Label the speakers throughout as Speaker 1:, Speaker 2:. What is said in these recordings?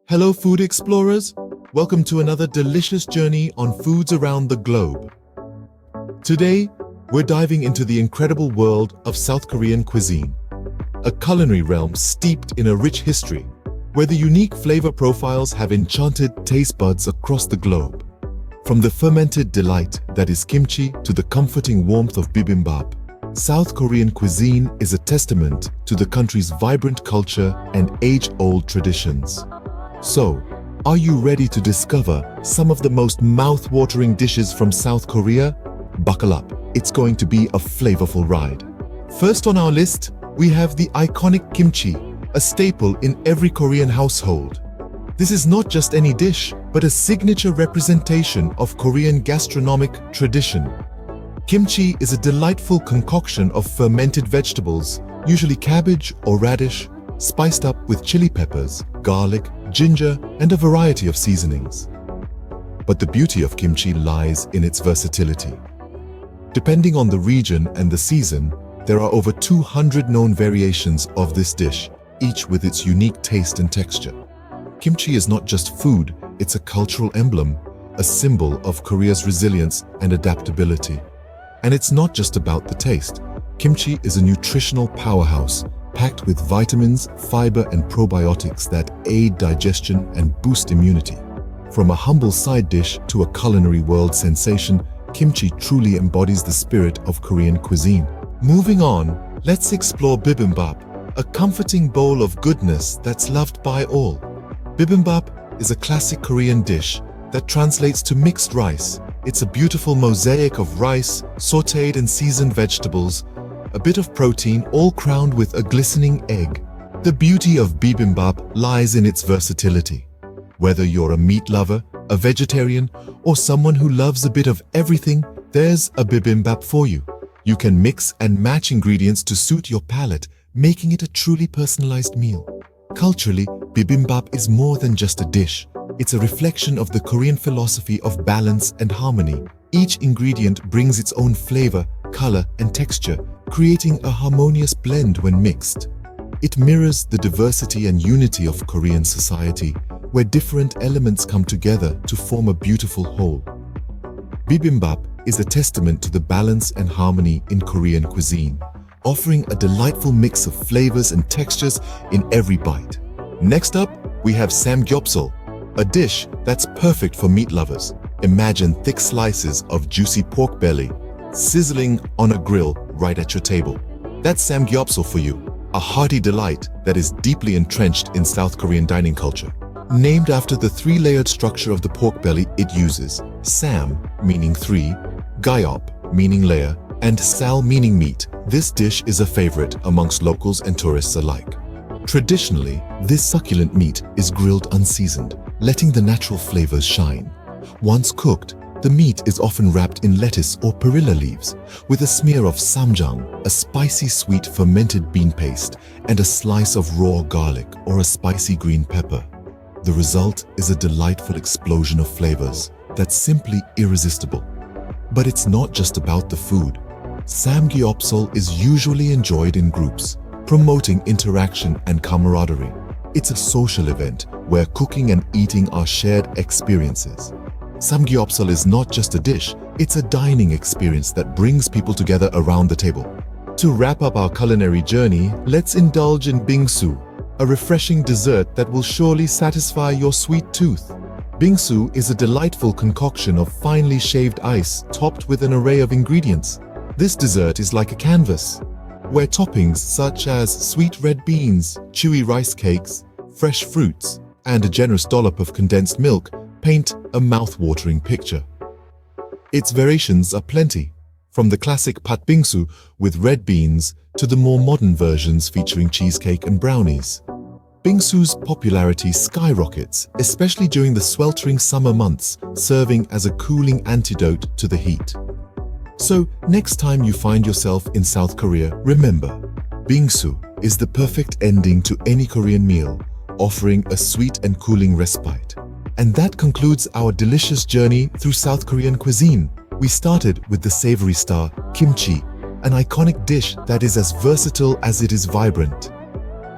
Speaker 1: Hello food explorers, welcome to another delicious journey on foods around the globe. Today, we're diving into the incredible world of South Korean cuisine, a culinary realm steeped in a rich history, where the unique flavor profiles have enchanted taste buds across the globe. From the fermented delight that is kimchi to the comforting warmth of bibimbap, South Korean cuisine is a testament to the country's vibrant culture and age-old traditions. So, are you ready to discover some of the most mouth-watering dishes from South Korea? Buckle up, it's going to be a flavorful ride. First on our list, we have the iconic kimchi, a staple in every Korean household. This is not just any dish, but a signature representation of Korean gastronomic tradition. Kimchi is a delightful concoction of fermented vegetables, usually cabbage or radish, spiced up with chili peppers, garlic, ginger, and a variety of seasonings. But the beauty of kimchi lies in its versatility. Depending on the region and the season, there are over 200 known variations of this dish, each with its unique taste and texture. Kimchi is not just food, it's a cultural emblem, a symbol of Korea's resilience and adaptability. And it's not just about the taste. Kimchi is a nutritional powerhouse, packed with vitamins, fiber, and probiotics that aid digestion and boost immunity. From a humble side dish to a culinary world sensation, kimchi truly embodies the spirit of Korean cuisine. Moving on, let's explore bibimbap, a comforting bowl of goodness that's loved by all. Bibimbap is a classic Korean dish that translates to mixed rice. It's a beautiful mosaic of rice, sautéed and seasoned vegetables, a bit of protein, all crowned with a glistening egg. The beauty of bibimbap lies in its versatility. Whether you're a meat lover, a vegetarian, or someone who loves a bit of everything, there's a bibimbap for you. You can mix and match ingredients to suit your palate, making it a truly personalized meal. Culturally, bibimbap is more than just a dish. It's a reflection of the Korean philosophy of balance and harmony. Each ingredient brings its own flavor, color, and texture, creating a harmonious blend when mixed. It mirrors the diversity and unity of Korean society, where different elements come together to form a beautiful whole. Bibimbap is a testament to the balance and harmony in Korean cuisine, offering a delightful mix of flavors and textures in every bite. Next up, we have samgyeopsal, a dish that's perfect for meat lovers. Imagine thick slices of juicy pork belly, sizzling on a grill right at your table. That's samgyeopsal for you, a hearty delight that is deeply entrenched in South Korean dining culture. Named after the three-layered structure of the pork belly it uses, sam meaning three, gyeop meaning layer, and sal meaning meat, this dish is a favorite amongst locals and tourists alike. Traditionally, this succulent meat is grilled unseasoned, letting the natural flavors shine. Once cooked, the meat is often wrapped in lettuce or perilla leaves, with a smear of samjang, a spicy sweet fermented bean paste, and a slice of raw garlic or a spicy green pepper. The result is a delightful explosion of flavors that's simply irresistible. But it's not just about the food. Samgyeopsal is usually enjoyed in groups, promoting interaction and camaraderie. It's a social event where cooking and eating are shared experiences. Samgyeopsal is not just a dish, it's a dining experience that brings people together around the table. To wrap up our culinary journey, let's indulge in bingsu, a refreshing dessert that will surely satisfy your sweet tooth. Bingsu is a delightful concoction of finely shaved ice topped with an array of ingredients. This dessert is like a canvas, where toppings such as sweet red beans, chewy rice cakes, fresh fruits, and a generous dollop of condensed milk paint a mouth-watering picture. Its variations are plenty, from the classic patbingsu with red beans to the more modern versions featuring cheesecake and brownies. Bingsu's popularity skyrockets, especially during the sweltering summer months, serving as a cooling antidote to the heat. So, next time you find yourself in South Korea, remember, bingsu is the perfect ending to any Korean meal, offering a sweet and cooling respite. And that concludes our delicious journey through South Korean cuisine. We started with the savory star, kimchi, an iconic dish that is as versatile as it is vibrant.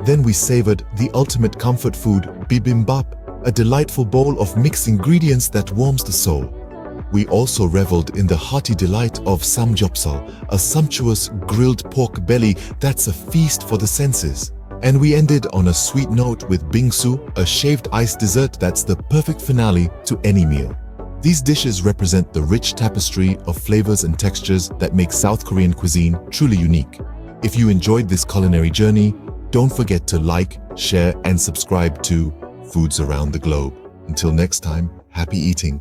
Speaker 1: Then we savored the ultimate comfort food, bibimbap, a delightful bowl of mixed ingredients that warms the soul. We also reveled in the hearty delight of samgyeopsal, a sumptuous grilled pork belly that's a feast for the senses. And we ended on a sweet note with bingsu, a shaved ice dessert that's the perfect finale to any meal. These dishes represent the rich tapestry of flavors and textures that make South Korean cuisine truly unique. If you enjoyed this culinary journey, don't forget to like, share, and subscribe to Foods Around the Globe. Until next time, happy eating.